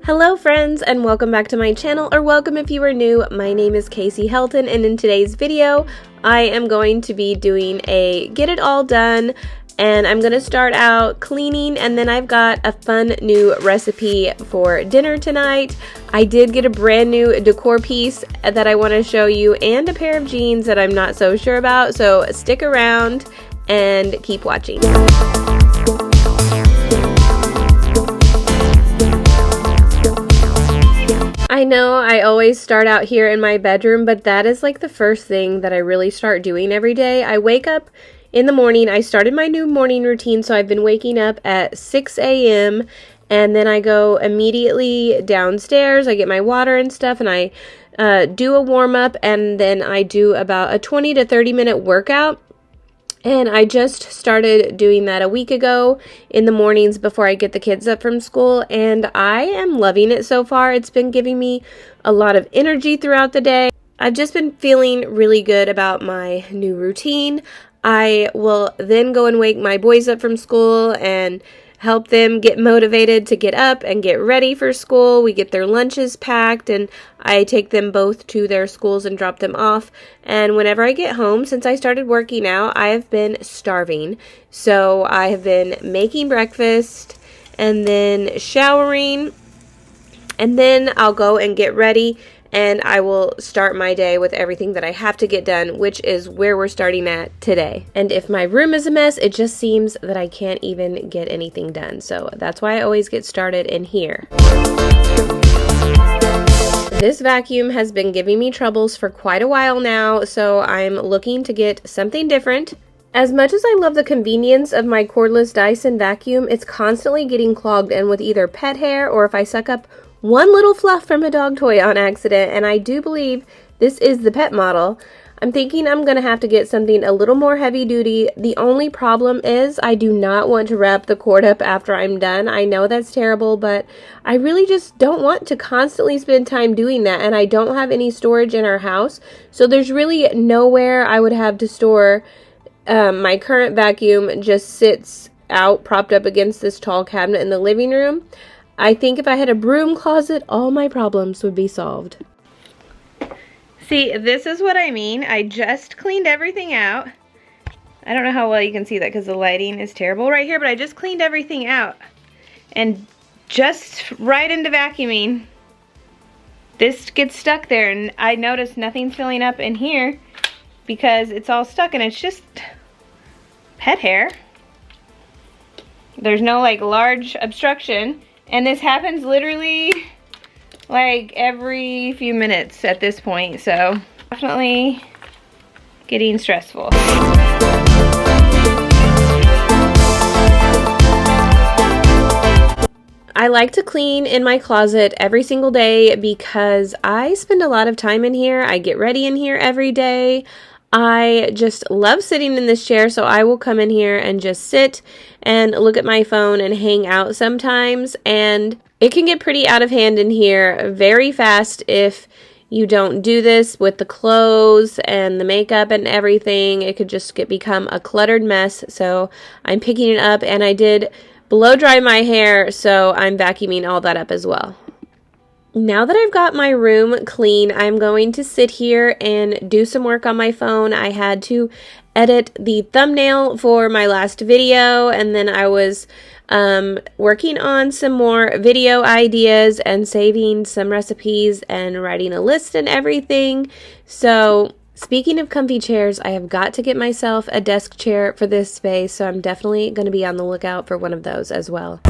Hello friends, and welcome back to my channel, or welcome if you are new. My name is Casey Helton, and in today's video I am going to be doing a get it all done, and I'm going to start out cleaning, and then I've got a fun new recipe for dinner tonight. I did get a brand new decor piece that I want to show you, and a pair of jeans that I'm not so sure about, so stick around and keep watching. I know I always start out here in my bedroom, but that is like the first thing that I really start doing every day. I wake up in the morning. I started my new morning routine, so I've been waking up at 6 a.m. and then I go immediately downstairs. I get my water and stuff, and I do a warm-up, and then I do about a 20 to 30 minute workout. And I just started doing that a week ago in the mornings before I get the kids up from school, and I am loving it so far. It's been giving me a lot of energy throughout the day. I've just been feeling really good about my new routine. I will then go and wake my boys up from school and help them get motivated to get up and get ready for school. We get their lunches packed, and I take them both to their schools and drop them off. And whenever I get home, since I started working out, I have been starving. So I have been making breakfast and then showering, and then I'll go and get ready, and I will start my day with everything that I have to get done, which is where we're starting at today. And if my room is a mess, it just seems that I can't even get anything done. So that's why I always get started in here. This vacuum has been giving me troubles for quite a while now, so I'm looking to get something different. As much as I love the convenience of my cordless Dyson vacuum, it's constantly getting clogged in with either pet hair or if I suck up one little fluff from a dog toy on accident, and I do believe this is the pet model. I'm thinking I'm going to have to get something a little more heavy duty. The only problem is I do not want to wrap the cord up after I'm done. I know that's terrible, but I really just don't want to constantly spend time doing that, and I don't have any storage in our house, so there's really nowhere I would have to store. My current vacuum just sits out propped up against this tall cabinet in the living room. I think if I had a broom closet, all my problems would be solved. See, this is what I mean. I just cleaned everything out. I don't know how well you can see that because the lighting is terrible right here, but I just cleaned everything out. And just right into vacuuming, this gets stuck there, and I noticed nothing's filling up in here because it's all stuck, and it's just pet hair. There's no like large obstruction. And this happens literally like every few minutes at this point, so definitely getting stressful. I like to clean in my closet every single day because I spend a lot of time in here. I get ready in here every day. I just love sitting in this chair, so I will come in here and just sit and look at my phone and hang out sometimes, and it can get pretty out of hand in here very fast if you don't do this with the clothes and the makeup and everything. It could just become a cluttered mess, so I'm picking it up, and I did blow dry my hair, so I'm vacuuming all that up as well. Now that I've got my room clean, I'm going to sit here and do some work on my phone. I had to edit the thumbnail for my last video, and then I was working on some more video ideas and saving some recipes and writing a list and everything. So speaking of comfy chairs, I have got to get myself a desk chair for this space, so I'm definitely going to be on the lookout for one of those as well.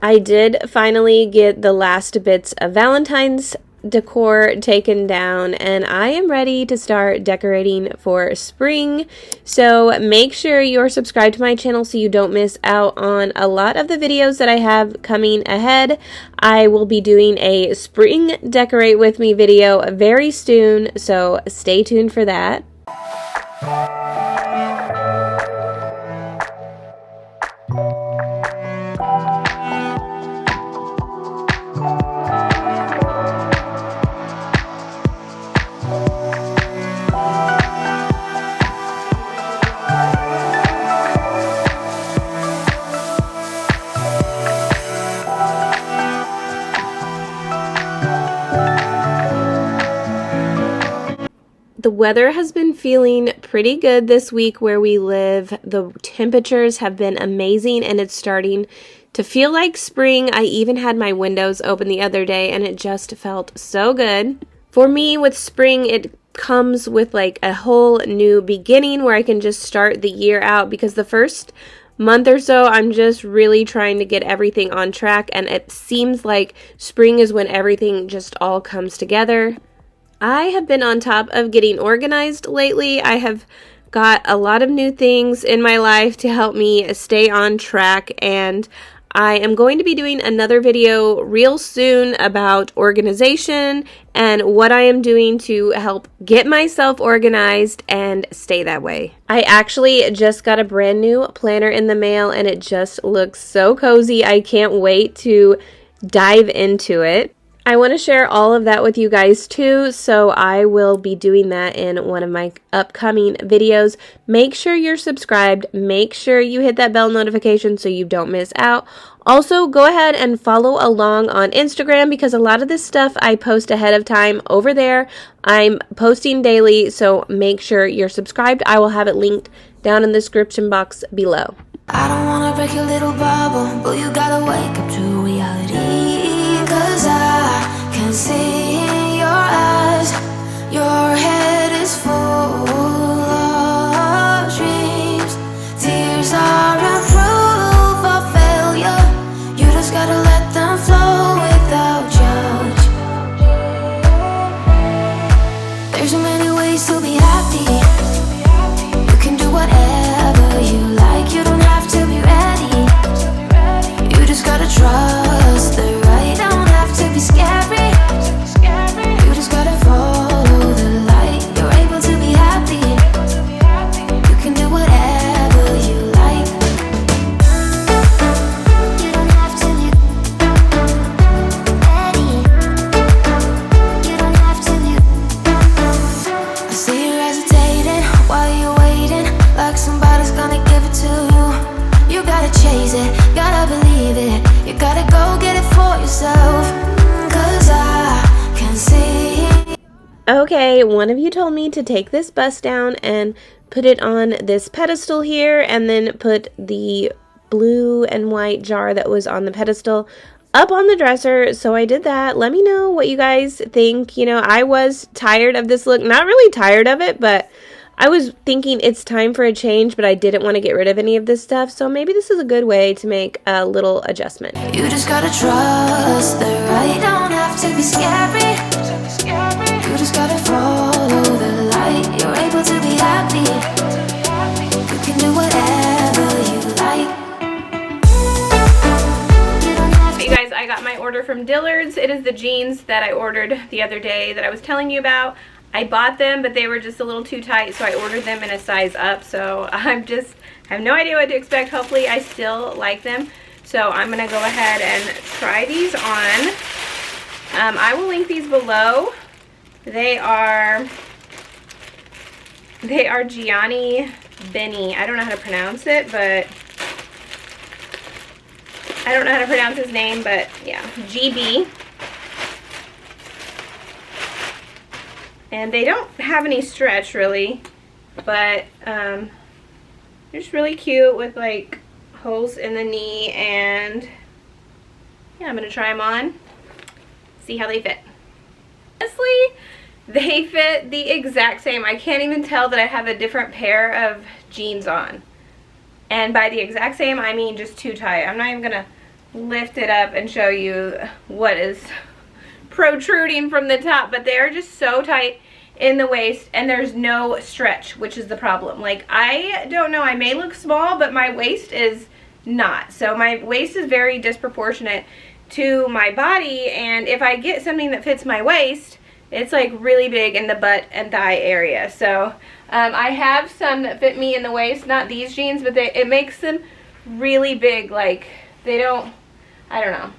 I did finally get the last bits of Valentine's decor taken down, and I am ready to start decorating for spring. So make sure you're subscribed to my channel so you don't miss out on a lot of the videos that I have coming ahead. I will be doing a spring decorate with me video very soon, so stay tuned for that. The weather has been feeling pretty good this week where we live. The temperatures have been amazing and it's starting to feel like spring. I even had my windows open the other day and it just felt so good. For me, with spring, it comes with like a whole new beginning where I can just start the year out, because the first month or so I'm just really trying to get everything on track, and it seems like spring is when everything just all comes together. I have been on top of getting organized lately. I have got a lot of new things in my life to help me stay on track, and I am going to be doing another video real soon about organization and what I am doing to help get myself organized and stay that way. I actually just got a brand new planner in the mail and it just looks so cozy. I can't wait to dive into it. I want to share all of that with you guys too, so I will be doing that in one of my upcoming videos. Make sure you're subscribed. Make sure you hit that bell notification so you don't miss out. Also, go ahead and follow along on Instagram, because a lot of this stuff I post ahead of time over there. I'm posting daily, so make sure you're subscribed. I will have it linked down in the description box below. I don't wanna break your little bubble, but you gotta wake up to reality. 'Cause I can see in your eyes, your head is full of dreams. Tears aren't proof of failure, you just gotta let them flow without judge. There's so many ways to be happy, you can do whatever you like, you don't have to be ready, you just gotta trust the right, don't have to be scary, you just gotta follow the light, you're able to be happy, you can do whatever you like, you don't have to be ready, you don't have to be. I see you hesitating while you're waiting, like somebody's gonna give it to you. You gotta chase it, gotta believe it, you gotta go get it for yourself. 'Cause I can see. Okay, one of you told me to take this bust down and put it on this pedestal here, and then put the blue and white jar that was on the pedestal up on the dresser, so I did that. Let me know what you guys think. You know, I was tired of this look. Not really tired of it, but I was thinking it's time for a change, but I didn't want to get rid of any of this stuff, so maybe this is a good way to make a little adjustment. You just gotta trust the right, don't have to be scary, you just gotta follow the light, you're able to be happy, you can do whatever you like. You guys, I got my order from Dillard's. It is the jeans that I ordered the other day that I was telling you about. I bought them, but they were just a little too tight, so I ordered them in a size up. So I have no idea what to expect. Hopefully I still like them. So I'm gonna go ahead and try these on. I will link these below. They are Gianni Benny. I don't know how to pronounce it, but I don't know how to pronounce his name, but yeah, GB. And they don't have any stretch really, but they're just really cute with like holes in the knee, and yeah, I'm gonna try them on, see how they fit. Honestly, they fit the exact same. I can't even tell that I have a different pair of jeans on. And by the exact same, I mean just too tight. I'm not even gonna lift it up and show you what is protruding from the top, but they are just so tight in the waist, and there's no stretch, which is the problem. Like, I don't know, I may look small, but my waist is not. So my waist is very disproportionate to my body, and if I get something that fits my waist, it's like really big in the butt and thigh area. So I have some that fit me in the waist, not these jeans, but it makes them really big. Like, they don't, I don't know.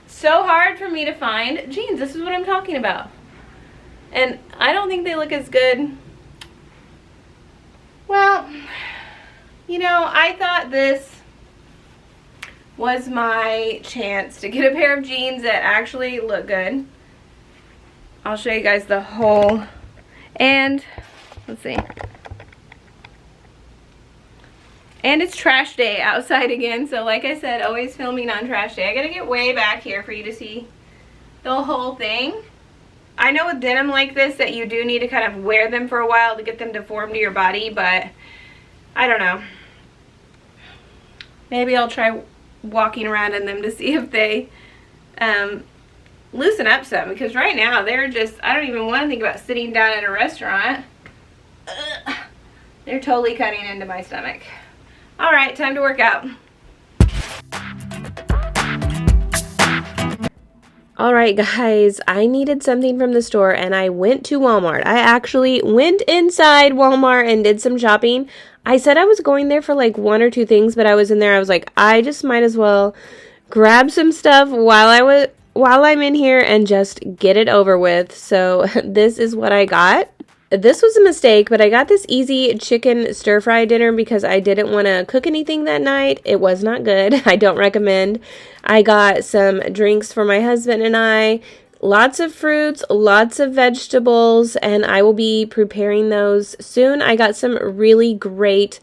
So hard for me to find jeans. This is what I'm talking about. And I don't think they look as good. Well, you know, I thought this was my chance to get a pair of jeans that actually look good. I'll show you guys the whole And let's see. And it's trash day outside again. So like I said, always filming on trash day. I gotta get way back here for you to see the whole thing. I know with denim like this that you do need to kind of wear them for a while to get them to form to your body, but I don't know. Maybe I'll try walking around in them to see if they loosen up some, because right now they're just, I don't even want to think about sitting down at a restaurant. Ugh. They're totally cutting into my stomach. All right, time to work out. All right, guys, I needed something from the store and I went to Walmart. I actually went inside Walmart and did some shopping. I said I was going there for like 1 or 2 things, but I was in there. I was like, I just might as well grab some stuff while I'm in here and just get it over with. So this is what I got. This was a mistake, but I got this easy chicken stir-fry dinner because I didn't want to cook anything that night. It was not good. I don't recommend. I got some drinks for my husband and I. Lots of fruits, lots of vegetables, and I will be preparing those soon. I got some really great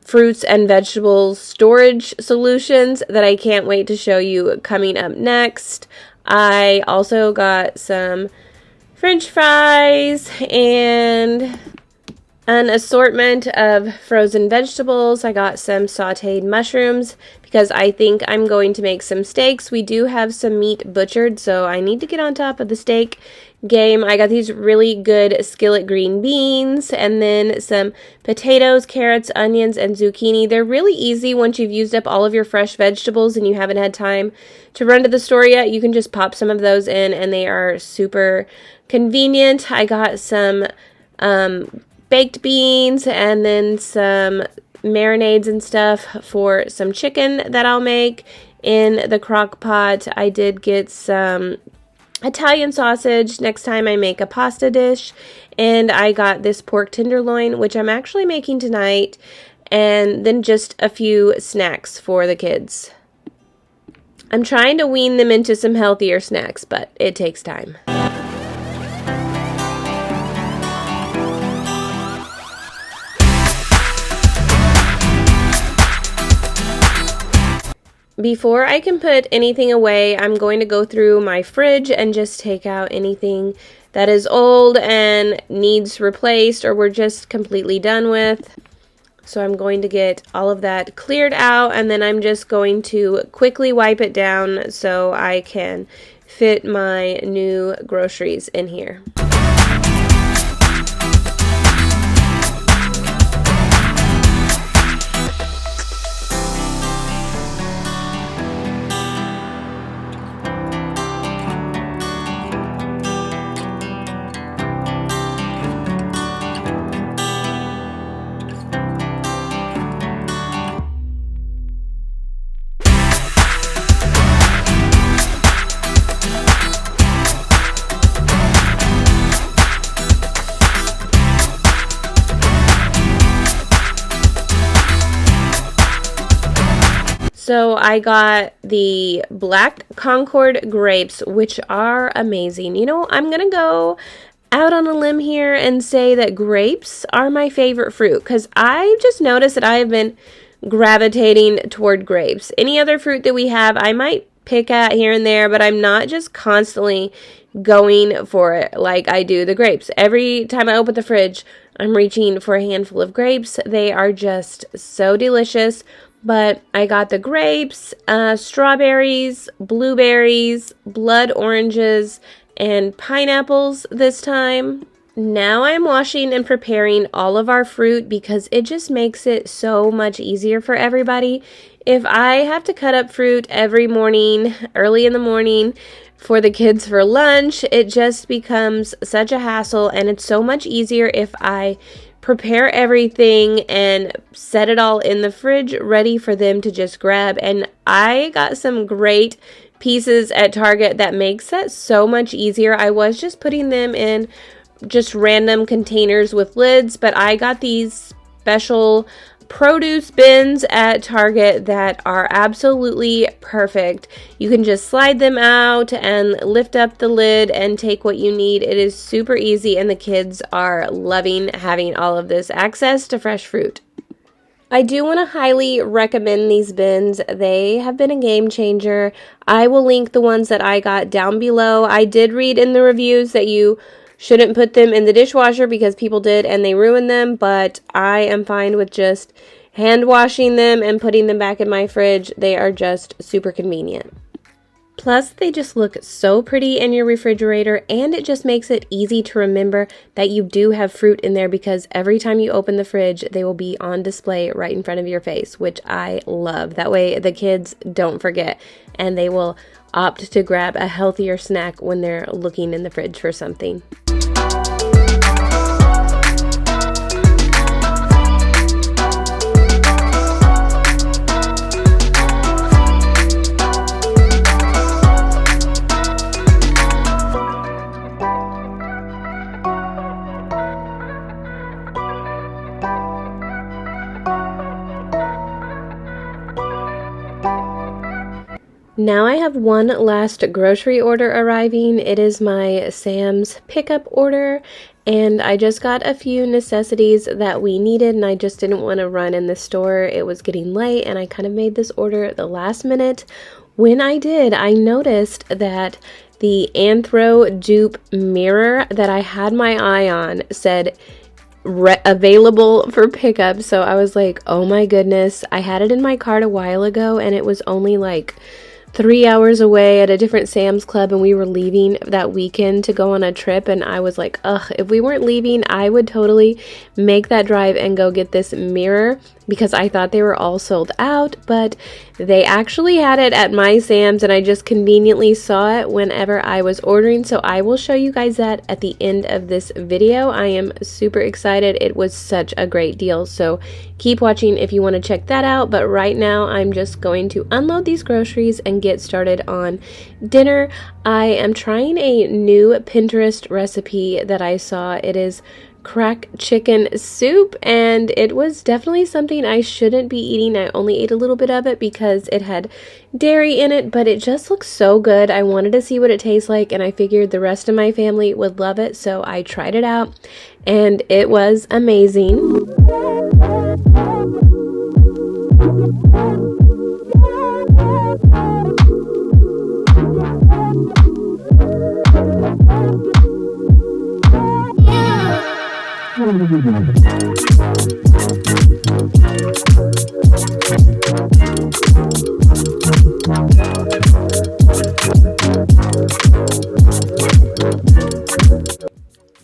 fruits and vegetables storage solutions that I can't wait to show you coming up next. I also got some French fries and an assortment of frozen vegetables. I got some sauteed mushrooms because I think I'm going to make some steaks. We do have some meat butchered, so I need to get on top of the steak game. I got these really good skillet green beans and then some potatoes, carrots, onions, and zucchini. They're really easy once you've used up all of your fresh vegetables and you haven't had time to run to the store yet. You can just pop some of those in and they are super convenient. I got some baked beans and then some marinades and stuff for some chicken that I'll make in the crock pot. I did get some Italian sausage next time I make a pasta dish, and I got this pork tenderloin, which I'm actually making tonight, and then just a few snacks for the kids. I'm trying to wean them into some healthier snacks, but it takes time. Before I can put anything away, I'm going to go through my fridge and just take out anything that is old and needs replaced or we're just completely done with. So I'm going to get all of that cleared out, and then I'm just going to quickly wipe it down so I can fit my new groceries in here. So I got the Black Concord grapes, which are amazing. You know, I'm going to go out on a limb here and say that grapes are my favorite fruit because I've just noticed that I have been gravitating toward grapes. Any other fruit that we have, I might pick at here and there, but I'm not just constantly going for it like I do the grapes. Every time I open the fridge, I'm reaching for a handful of grapes. They are just so delicious. But I got the grapes, strawberries, blueberries, blood oranges, and pineapples this time. Now I'm washing and preparing all of our fruit because it just makes it so much easier for everybody. If I have to cut up fruit every morning, early in the morning, for the kids for lunch, it just becomes such a hassle, and it's so much easier if I prepare everything and set it all in the fridge ready for them to just grab. And I got some great pieces at Target that makes that so much easier. I was just putting them in just random containers with lids, but I got these special produce bins at Target that are absolutely perfect. You can just slide them out and lift up the lid and take what you need. It is super easy, and the kids are loving having all of this access to fresh fruit. I do want to highly recommend these bins. They have been a game changer. I will link the ones that I got down below. I did read in the reviews that you shouldn't put them in the dishwasher because people did and they ruined them, but I am fine with just hand washing them and putting them back in my fridge. They are just super convenient. Plus, they just look so pretty in your refrigerator, and it just makes it easy to remember that you do have fruit in there because every time you open the fridge, they will be on display right in front of your face, which I love. That way, the kids don't forget, and they will opt to grab a healthier snack when they're looking in the fridge for something. Now I have one last grocery order arriving. It is my Sam's pickup order, and I just got a few necessities that we needed, and I just didn't want to run in the store. It was getting late, and I kind of made this order at the last minute. When I did, I noticed that the Anthro Dupe mirror that I had my eye on said available for pickup. So I was like, oh my goodness. I had it in my cart a while ago, and it was only like 3 hours away at a different Sam's Club, and we were leaving that weekend to go on a trip, and I was like, ugh, if we weren't leaving, I would totally make that drive and go get this mirror because I thought they were all sold out, but they actually had it at my Sam's, and I just conveniently saw it whenever I was ordering, so I will show you guys that at the end of this video. I am super excited. It was such a great deal, so keep watching if you want to check that out, but right now I'm just going to unload these groceries and get started on dinner. I am trying a new Pinterest recipe that I saw. It is crack chicken soup, and it was definitely something I shouldn't be eating. I only ate a little bit of it because it had dairy in it, but it just looks so good. I wanted to see what it tastes like, and I figured the rest of my family would love it, so I tried it out, and it was amazing.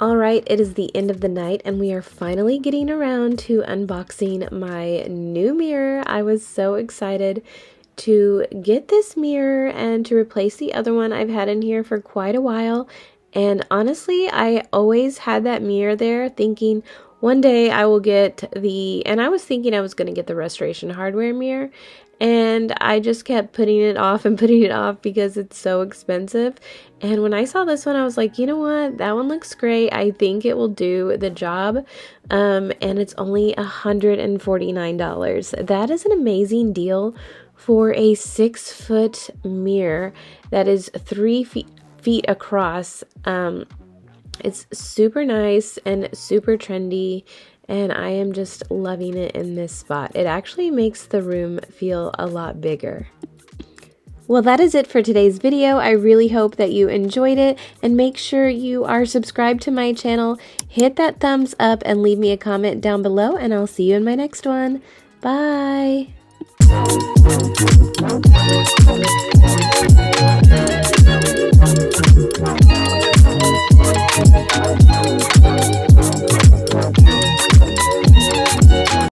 Alright, it is the end of the night, and we are finally getting around to unboxing my new mirror. I was so excited to get this mirror and to replace the other one I've had in here for quite a while. And honestly, I always had that mirror there thinking one day I will get and I was thinking I was going to get the Restoration Hardware mirror, and I just kept putting it off and putting it off because it's so expensive. And when I saw this one, I was like, you know what? That one looks great. I think it will do the job. And it's only $149. That is an amazing deal for a 6-foot mirror that is 3 feet across. It's super nice and super trendy, and I am just loving it in this spot. It actually makes the room feel a lot bigger. Well, that is it for today's video. I really hope that you enjoyed it, and make sure you are subscribed to my channel. Hit that thumbs up and leave me a comment down below, and I'll see you in my next one. Bye!